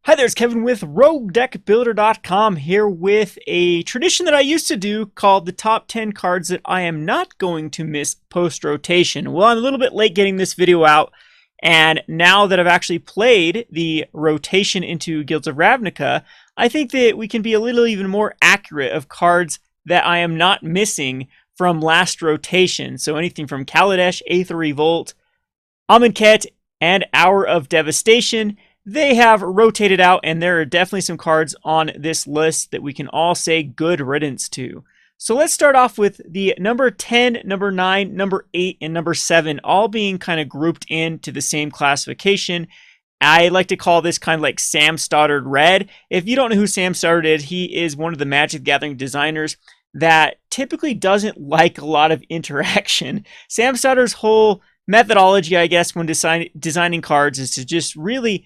Hi there, it's Kevin with RogueDeckBuilder.com here with a tradition that I used to do called the top 10 cards that I am not going to miss post-rotation. Well, I'm a little bit late getting this video out, and now that I've actually played the rotation into Guilds of Ravnica, I think that we can be a little even more accurate of cards that I am not missing from last rotation. So anything from Kaladesh, Aether Revolt, Amonkhet, and Hour of Devastation. They have rotated out, and there are definitely some cards on this list that we can all say good riddance to. So let's start off with the number 10, number 9, number 8, and number 7, all being kind of grouped into the same classification. I like to call this kind of like Sam Stoddard Red. If you don't know who Sam Stoddard is, he is one of the Magic the Gathering designers that typically doesn't like a lot of interaction. Sam Stoddard's whole methodology, I guess, when designing cards is to just really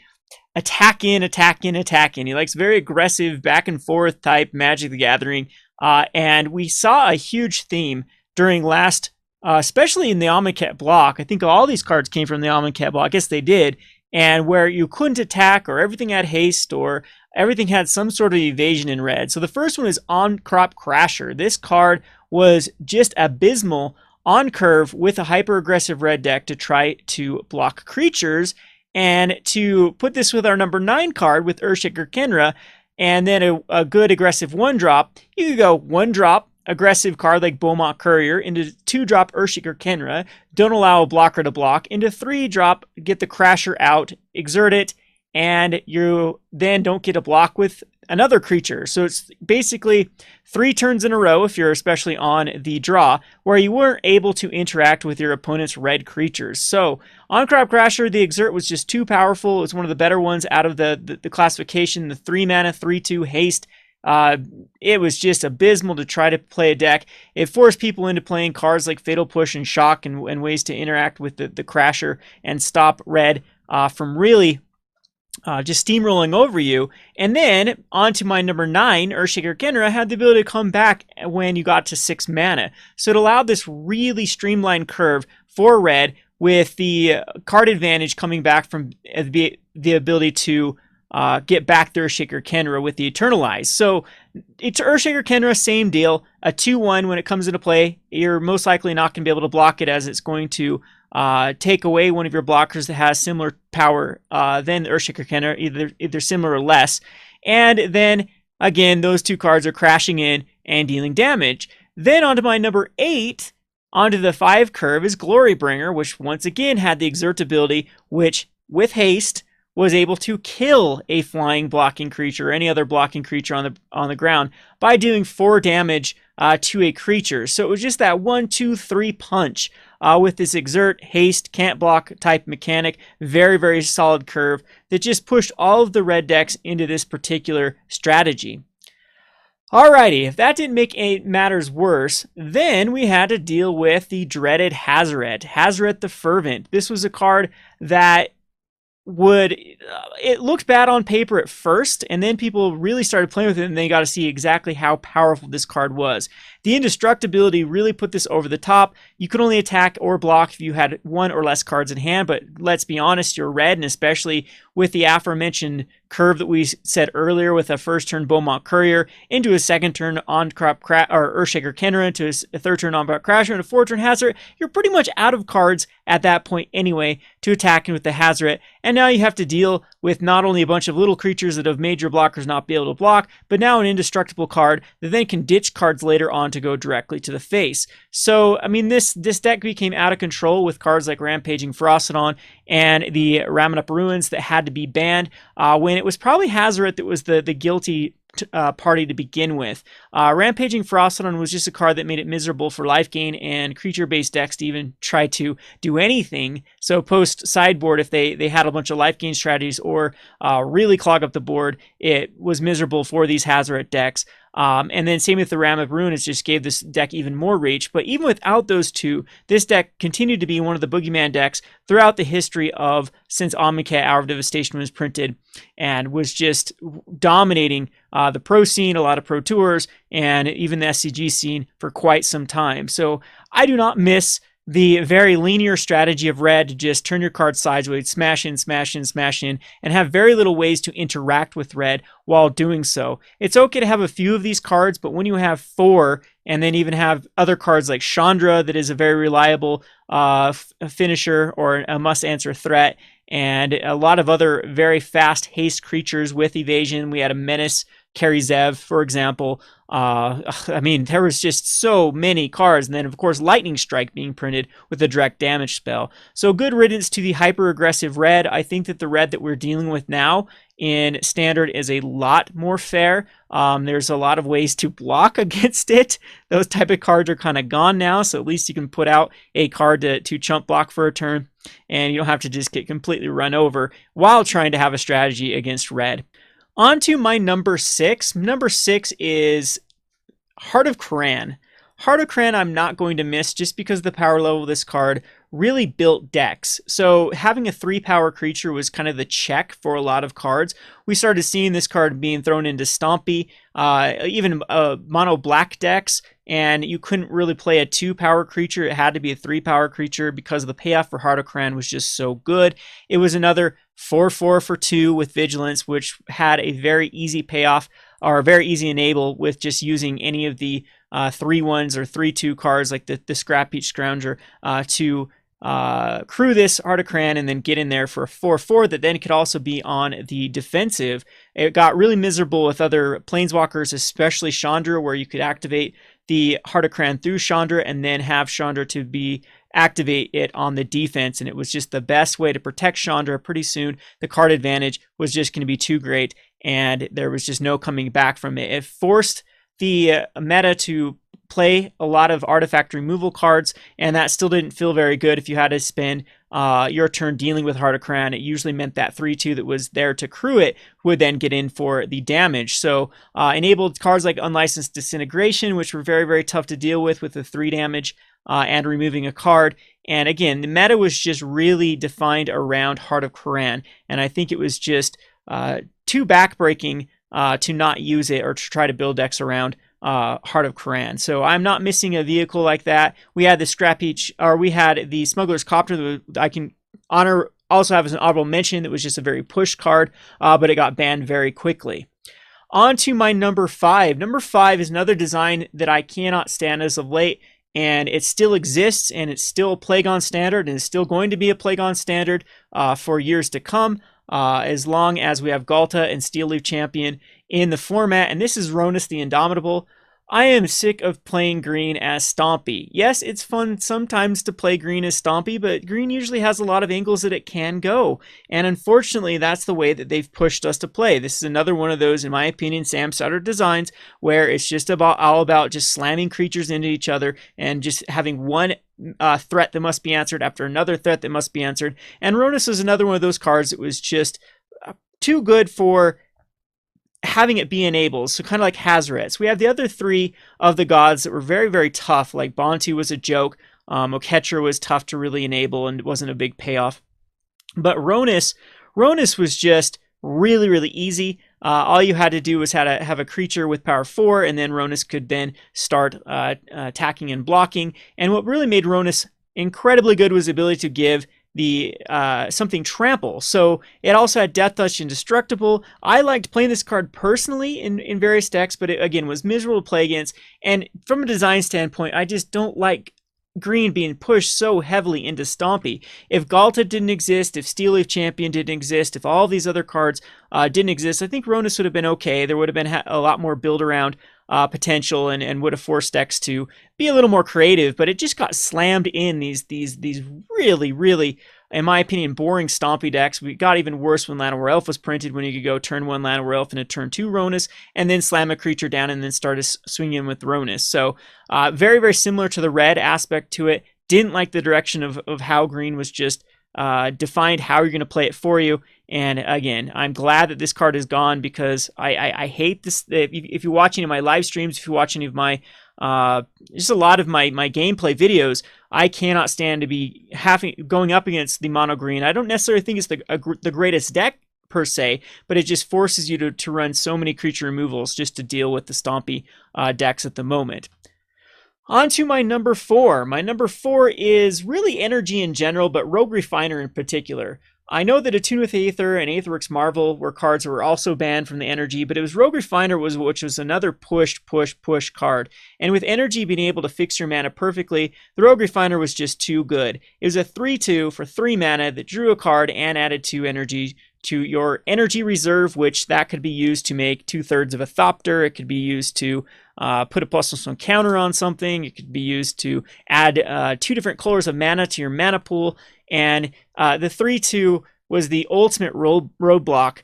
attack in. He likes very aggressive back and forth type Magic the Gathering. And we saw a huge theme during last, especially in the Amonkhet block. I think all these cards came from the Amonkhet block. I guess they did. And where you couldn't attack, or everything had haste, or everything had some sort of evasion in red. So the first one is On Crop Crasher. This card was just abysmal on curve with a hyper aggressive red deck to try to block creatures. And to put this with our number 9 card with Earthshaker Kenra, and then a good aggressive 1-drop, you could go 1-drop, aggressive card like Beaumont Courier, into 2-drop Earthshaker Kenra, don't allow a blocker to block, into 3-drop, get the Crasher out, exert it, and you then don't get a block with another creature. So it's basically 3 turns in a row, if you're especially on the draw, where you weren't able to interact with your opponent's red creatures. So on Crop Crasher, the Exert was just too powerful. It was one of the better ones out of the classification. The 3-mana, 3/2 haste. It was just abysmal to try to play a deck. It forced people into playing cards like Fatal Push and Shock and ways to interact with the Crasher and stop red from really just steamrolling over you. And then on to my number 9, Earthshaker Kenra had the ability to come back when you got to 6 mana. So it allowed this really streamlined curve for red, with the card advantage coming back from the ability to get back the Earthshaker Kenra with the Eternalize. So it's Earthshaker Kenra, same deal. A 2/1 when it comes into play, you're most likely not going to be able to block it, as it's going to take away one of your blockers that has similar power than the Earthshaker Kenra, either similar or less. And then again, those 2 cards are crashing in and dealing damage. Then onto my number 8, onto the 5 curve, is Glorybringer, which once again had the Exert ability, which with haste was able to kill a flying blocking creature or any other blocking creature on the ground by doing 4 damage to a creature. So it was just that 1, 2, 3 punch with this Exert, haste, can't block type mechanic. Very, very solid curve that just pushed all of the red decks into this particular strategy. Alrighty, if that didn't make matters worse, then we had to deal with the dreaded Hazoret. Hazoret the Fervent. This was a card that it looked bad on paper at first, and then people really started playing with it, and they got to see exactly how powerful this card was. The indestructibility really put this over the top. You could only attack or block if you had 1 or less cards in hand, but let's be honest, you're red, and especially with the aforementioned curve that we said earlier, with a first turn Beaumont Courier into a second turn on Earthshaker Kenra, into a third turn on Crasher, and a 4th turn Hazoret, you're pretty much out of cards at that point anyway to attack with the Hazoret. And now you have to deal with not only a bunch of little creatures that have made your blockers not be able to block, but now an indestructible card that then can ditch cards later on to go directly to the face. So, I mean, this deck became out of control with cards like Rampaging Ferocidon and the Ramunap Ruins that had to be banned, when it was probably Hazoret that was the guilty party to begin with. Rampaging Ferocidon was just a card that made it miserable for life gain and creature-based decks to even try to do anything. So post sideboard, if they had a bunch of life gain strategies or really clog up the board, it was miserable for these Hazoret decks. And then same with the Ramunap Ruin, it just gave this deck even more reach. But even without those 2, this deck continued to be one of the boogeyman decks throughout the history of since Amonkhet Hour of Devastation was printed, and was just dominating the pro scene, a lot of pro tours, and even the SCG scene for quite some time. So I do not miss the very linear strategy of red to just turn your card sideways, smash in, smash in, smash in, and have very little ways to interact with red while doing so. It's okay to have a few of these cards, but when you have 4 and then even have other cards like Chandra that is a very reliable finisher or a must-answer threat, and a lot of other very fast haste creatures with evasion. We had a Menace, Zev, for example. I mean, there was just so many cards. And then, of course, Lightning Strike being printed with a direct damage spell. So good riddance to the hyper-aggressive red. I think that the red that we're dealing with now in Standard is a lot more fair. There's a lot of ways to block against it. Those type of cards are kind of gone now, so at least you can put out a card to chump block for a turn, and you don't have to just get completely run over while trying to have a strategy against red. On to my number 6. Number 6 is Heart of Karan. Heart of Karan I'm not going to miss just because the power level of this card really built decks. So having a 3-power creature was kind of the check for a lot of cards. We started seeing this card being thrown into Stompy, even mono black decks, and you couldn't really play a 2-power creature. It had to be a 3-power creature because the payoff for Heart of Karan was just so good. It was another 4/4 for 2 with Vigilance, which had a very easy payoff, or a very easy enable with just using any of the 3/1s or 3/2 cards like the Scrap Heap Scrounger to crew this Heart of Karan and then get in there for a 4/4 that then could also be on the defensive. It got really miserable with other Planeswalkers, especially Chandra, where you could activate the Heart of Karan through Chandra and then have Chandra to be activate it on the defense, and it was just the best way to protect Chandra. Pretty soon the card advantage was just going to be too great, and there was just no coming back from it. It forced the meta to play a lot of artifact removal cards, and that still didn't feel very good if you had to spend your turn dealing with Heart of Karan. It usually meant that 3/2 that was there to crew it would then get in for the damage. So enabled cards like Unlicensed Disintegration, which were very, very tough to deal with the 3 damage and removing a card. And again, the meta was just really defined around Heart of Karan, and I think it was just too backbreaking to not use it or to try to build decks around Heart of Karan. So I'm not missing a vehicle like that. We had the Scrap Heap, or we had the Smuggler's Copter that I can also have as an honorable mention. That was just a very push card, but it got banned very quickly. On to my number 5. Number 5 is another design that I cannot stand as of late, and it still exists, and it's still a Plague on Standard, and it's still going to be a Plague on Standard for years to come, as long as we have Galta and Steel Leaf Champion in the format, and this is Ronus the Indomitable. I am sick of playing green as Stompy. Yes, it's fun sometimes to play green as Stompy, but green usually has a lot of angles that it can go. And unfortunately, that's the way that they've pushed us to play. This is another one of those, in my opinion, Sam Sutter designs, where it's just all about just slamming creatures into each other and just having one threat that must be answered after another threat that must be answered. And Ronus is another one of those cards that was just too good for having it be enabled, so kind of like Hazoret. So we have the other 3 of the gods that were very, very tough, like Bontu was a joke, Oketra was tough to really enable and it wasn't a big payoff. But Ronus was just really, really easy. All you had to do was have a creature with power 4, and then Ronus could then start attacking and blocking. And what really made Ronus incredibly good was the ability to give the something trample. So it also had Death Touch Indestructible. I liked playing this card personally in various decks, but it again was miserable to play against. And from a design standpoint, I just don't like green being pushed so heavily into Stompy. If Galta didn't exist, if Steel Leaf Champion didn't exist, if all these other cards didn't exist, I think Ronus would have been okay. There would have been a lot more build around potential and would have forced decks to be a little more creative, but it just got slammed in these really, really, in my opinion, boring Stompy decks. We got even worse when Llanowar Elf was printed, when you could go turn 1 Llanowar Elf and a turn 2 Ronus, and then slam a creature down and then start swinging with Ronus. So very, very similar to the red aspect to it. Didn't like the direction of how green was just defined how you're going to play it for you. And again, I'm glad that this card is gone, because I hate this. If you're watching my live streams, if you watch any of my just a lot of my gameplay videos, I cannot stand to be going up against the mono green. I don't necessarily think it's the greatest deck per se, but it just forces you to run so many creature removals just to deal with the Stompy decks at the moment. On to my number 4. My number 4 is really energy in general, but Rogue Refiner in particular. I know that Attune with Aether and Aetherworks Marvel were cards that were also banned from the energy, but it was Rogue Refiner which was another push card. And with energy being able to fix your mana perfectly, the Rogue Refiner was just too good. It was a 3/2 for 3 mana that drew a card and added 2 energy to your energy reserve, which that could be used to make 2/3 of a Thopter. It could be used to put a +1 counter on something. It could be used to add 2 different colors of mana to your mana pool. And the 3/2 was the ultimate roadblock,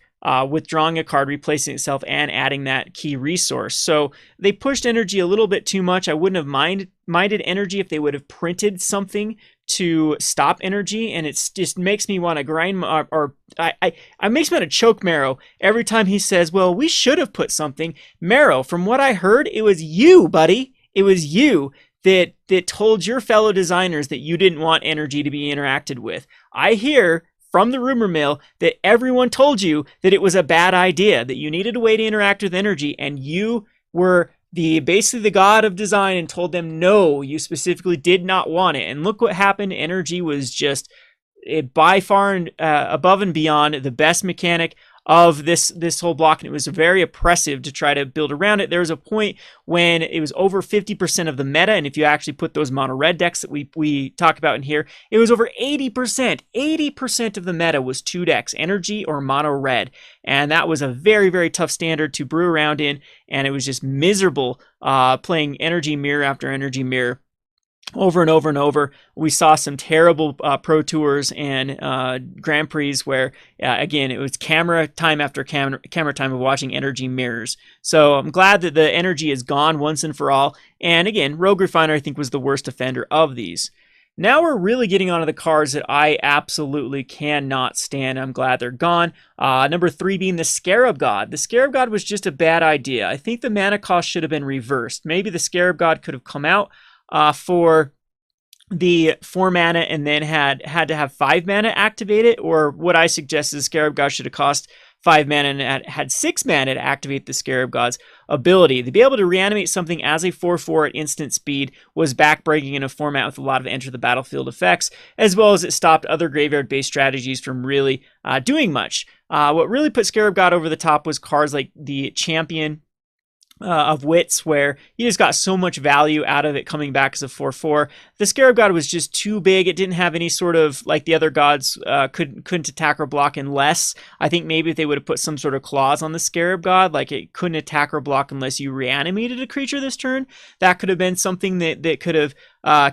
withdrawing a card, replacing itself, and adding that key resource. So they pushed energy a little bit too much. I wouldn't have minded energy if they would have printed something to stop energy, and it just makes me want to grind I makes me want to choke Marrow every time he says, well, we should have put something. Marrow, from what I heard, it was you, buddy. It was you that told your fellow designers that you didn't want energy to be interacted with. I hear from the rumor mill that everyone told you that it was a bad idea, that you needed a way to interact with energy, and you were basically the god of design and told them no, you specifically did not want it. And look what happened. Energy was just by far and above and beyond the best mechanic of this whole block, and it was very oppressive to try to build around it. There was a point when it was over 50% of the meta, and if you actually put those mono red decks that we talk about in here, it was over 80%. 80% of the meta was 2 decks, energy or mono red, and that was a very, very tough standard to brew around in, and it was just miserable playing energy mirror after energy mirror over and over and over. We saw some terrible Pro Tours and Grand Prix where, again, it was camera time after camera time of watching energy mirrors. So I'm glad that the energy is gone once and for all. And again, Rogue Refiner, I think, was the worst offender of these. Now we're really getting onto the cards that I absolutely cannot stand. I'm glad they're gone. Number 3 being the Scarab God. The Scarab God was just a bad idea. I think the mana cost should have been reversed. Maybe the Scarab God could have come out for the 4 mana and then had to have 5 mana activate it, or what I suggest is Scarab God should have cost 5 mana and had 6 mana to activate the Scarab God's ability. To be able to reanimate something as a 4/4 at instant speed was backbreaking in a format with a lot of enter the battlefield effects, as well as it stopped other graveyard-based strategies from really doing much. What really put Scarab God over the top was cards like the Champion of Wits, where you just got so much value out of it coming back as a 4/4. The Scarab God was just too big. It didn't have any sort of, like the other gods, couldn't attack or block unless, I think maybe if they would have put some sort of clause on the Scarab God, like it couldn't attack or block unless you reanimated a creature this turn, that could have been something that could have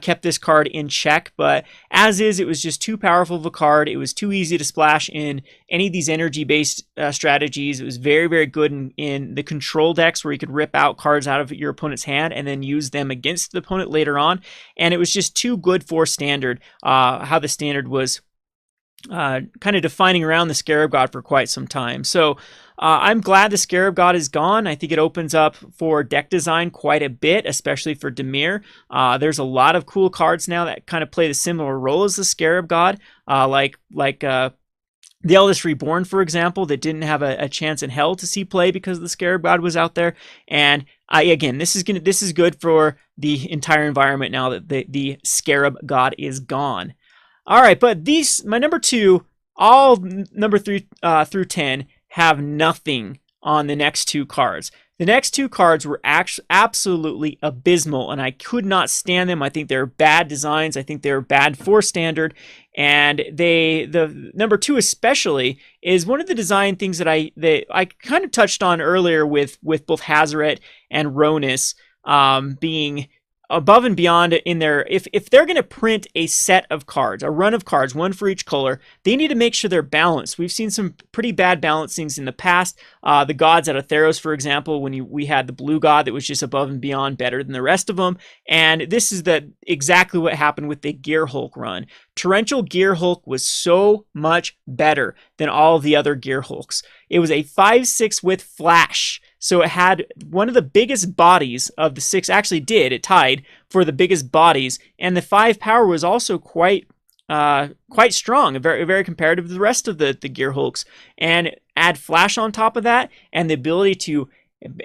kept this card in check. But as is, it was just too powerful of a card. It was too easy to splash in any of these energy-based strategies. It was very, very good in the control decks where you could rip out cards out of your opponent's hand and then use them against the opponent later on. And it was just too good for standard, how the standard was kind of defining around the Scarab God for quite some time. So I'm glad the Scarab God is gone. I think it opens up for deck design quite a bit, especially for Dimir. There's a lot of cool cards now that kind of play the similar role as the Scarab God, like the Eldest Reborn, for example, that didn't have a chance in hell to see play because the Scarab God was out there. And again, this is good for the entire environment now that the Scarab God is gone. All right, but my number 2, all number 3 through 10 have nothing on the next 2 cards. The next 2 cards were absolutely abysmal, and I could not stand them. I think they're bad designs. I think they're bad for standard. And the number 2 especially is one of the design things that I kind of touched on earlier with both Hazoret and Ronus being above and beyond in their, if they're going to print a set of cards, a run of cards, one for each color, they need to make sure they're balanced. We've seen some pretty bad balancings in the past. The gods out of Theros, for example, when we had the blue god that was just above and beyond better than the rest of them. And this is exactly what happened with the Gear Hulk run. Torrential Gear Hulk was so much better than all of the other Gear Hulks. It was a 5/6 with flash. So it had one of the biggest bodies of the 6, it tied for the biggest bodies, and the 5 power was also quite strong, very, very comparative to the rest of the Gear Hulks. And add flash on top of that, and the ability to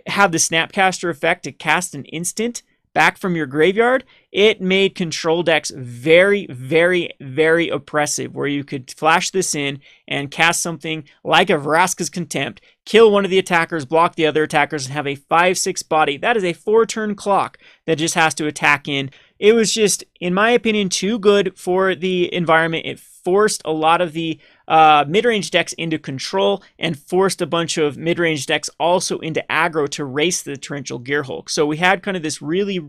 have the Snapcaster effect to cast an instant back from your graveyard, it made control decks very, very, very oppressive, where you could flash this in and cast something like a Vraska's Contempt, kill one of the attackers, block the other attackers, and have a 5/6 body. That is a 4-turn clock that just has to attack in. It was just, in my opinion, too good for the environment. It forced a lot of the mid-range decks into control and forced a bunch of mid-range decks also into aggro to race the Torrential Gearhulk. So we had kind of this really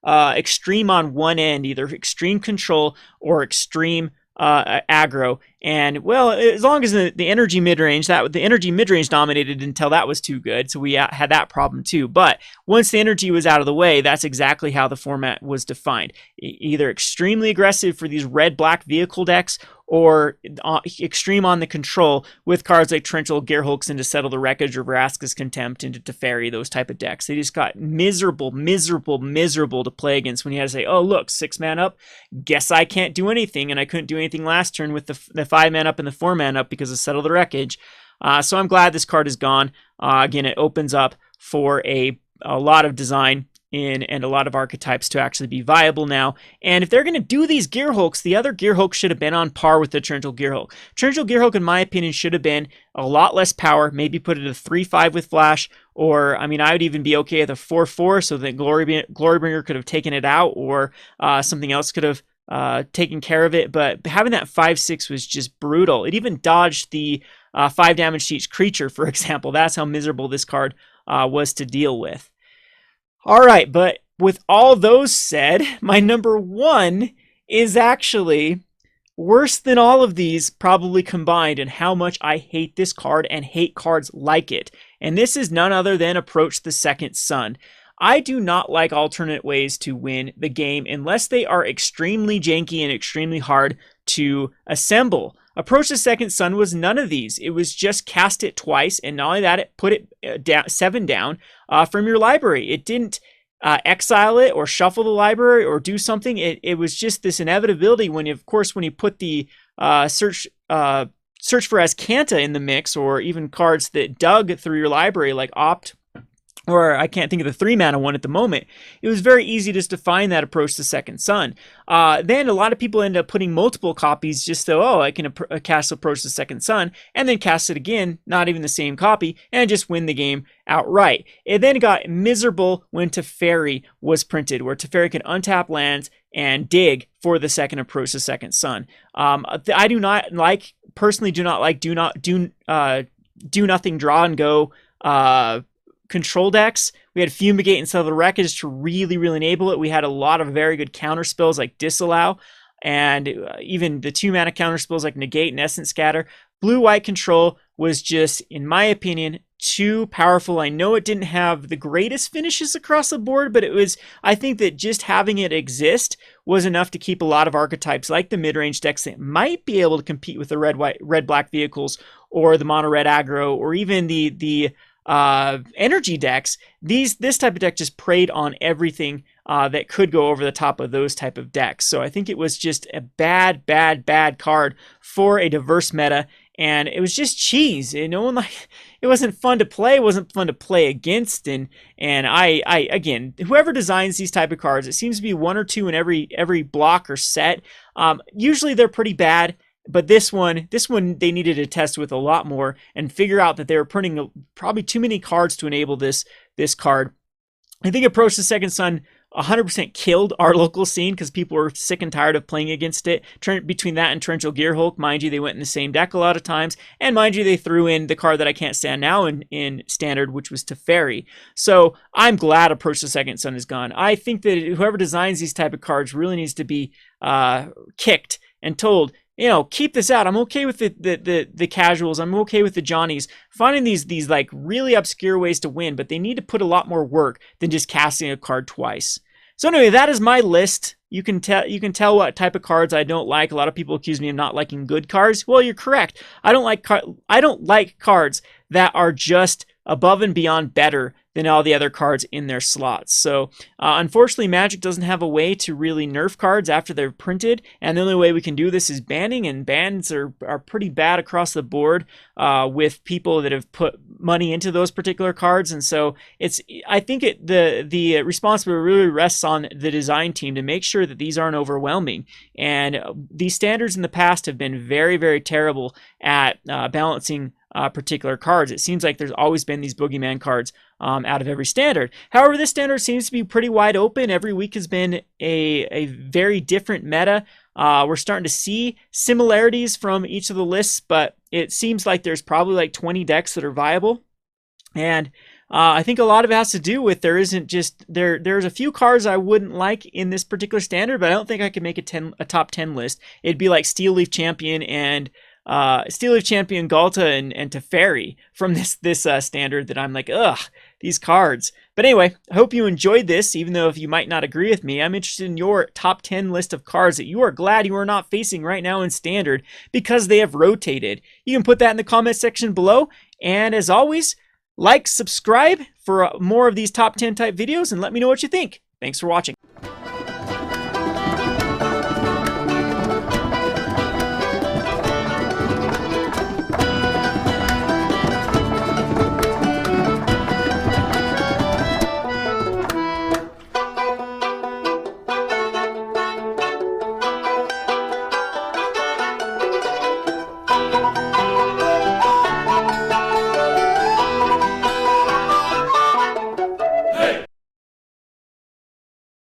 extreme on one end, either extreme control or extreme aggro. And well, as long as the energy mid-range, the energy mid-range dominated until that was too good, so we had that problem too. But once the energy was out of the way, that's exactly how the format was defined. Either extremely aggressive for these red-black vehicle decks, or extreme on the control with cards like Torrential Gearhulks into Settle the Wreckage or Vraska's Contempt into Teferi, those type of decks. They just got miserable to play against when you had to say, oh look, 6-man up, guess I can't do anything, and I couldn't do anything last turn with the 5-man up and the 4-man up because of Settle the Wreckage. So I'm glad this card is gone. Again, it opens up for a lot of design and a lot of archetypes to actually be viable now. And if they're going to do these Gearhulks, the other Gearhulk should have been on par with the Torrential Gearhulk. Torrential Gearhulk, in my opinion, should have been a lot less power, maybe put it a 3/5 with flash, or, I mean, I would even be okay with a 4/4 so that Glorybringer could have taken it out, or something else could have taken care of it. But having that 5/6 was just brutal. It even dodged the 5 damage to each creature, for example. That's how miserable this card was to deal with. All right, but with all those said, my number 1 is actually worse than all of these probably combined, and how much I hate this card and hate cards like it. And this is none other than Approach the Second Sun. I do not like alternate ways to win the game unless they are extremely janky and extremely hard to assemble. Approach the Second Sun was none of these. It was just cast it twice, and not only that, it put it 7 down from your library. It didn't exile it or shuffle the library or do something. It was just this inevitability when you put the search for Azcanta in the mix, or even cards that dug through your library like Opt, or I can't think of the 3-mana one at the moment. It was very easy just to find that Approach the Second Sun. Then a lot of people end up putting multiple copies just so, oh, I can cast Approach the Second Sun, and then cast it again, not even the same copy, and just win the game outright. It then got miserable when Teferi was printed, where Teferi can untap lands and dig for the second Approach the Second Sun. I do not like, personally do not like do nothing draw and go control decks. We had Fumigate and Settle the Wreckage to really enable it. We had a lot of very good counter spells like Disallow, and even the 2-mana counter spells like Negate and Essence Scatter. Blue-white control was just, in my opinion, too powerful. I know it didn't have the greatest finishes across the board, but I think that just having it exist was enough to keep a lot of archetypes like the mid-range decks that might be able to compete with the red-black vehicles, or the mono-red aggro, or even the energy decks. This type of deck just preyed on everything that could go over the top of those type of decks. So I think it was just a bad card for a diverse meta, and it was just cheese. It wasn't fun to play. It wasn't fun to play against. And I again, whoever designs these type of cards, it seems to be 1 or 2 in every block or set. Usually they're pretty bad. But this one they needed to test with a lot more and figure out that they were printing probably too many cards to enable this card. I think Approach the Second Sun 100% killed our local scene because people were sick and tired of playing against it. Between that and Torrential Gearhulk, mind you, they went in the same deck a lot of times. And mind you, they threw in the card that I can't stand now in Standard, which was Teferi. So I'm glad Approach the Second Sun is gone. I think that whoever designs these type of cards really needs to be kicked and told, keep this out. I'm okay with the casuals. I'm okay with the Johnnies finding these like really obscure ways to win, but they need to put a lot more work than just casting a card twice. So anyway, that is my list. You can tell what type of cards I don't like. A lot of people accuse me of not liking good cards. Well, you're correct. I don't like cards that are just above and beyond better than all the other cards in their slots. So unfortunately, Magic doesn't have a way to really nerf cards after they're printed, and the only way we can do this is banning, and bans are pretty bad across the board with people that have put money into those particular cards. And so I think the responsibility really rests on the design team to make sure that these aren't overwhelming. And these standards in the past have been very, very terrible at balancing particular cards. It seems like there's always been these boogeyman cards out of every standard. However, this standard seems to be pretty wide open. Every week has been a very different meta. We're starting to see similarities from each of the lists, but it seems like there's probably like 20 decks that are viable. And I think a lot of it has to do with there's a few cards I wouldn't like in this particular standard, but I don't think I could make a top 10 list. It'd be like Steel Leaf Champion and Galta and Teferi from this standard that I'm like, ugh, these cards. But anyway, I hope you enjoyed this, even though if you might not agree with me. I'm interested in your top 10 list of cards that you are glad you are not facing right now in standard because they have rotated. You can put that in the comment section below. And as always, like, subscribe for more of these top 10 type videos, and let me know what you think. Thanks for watching.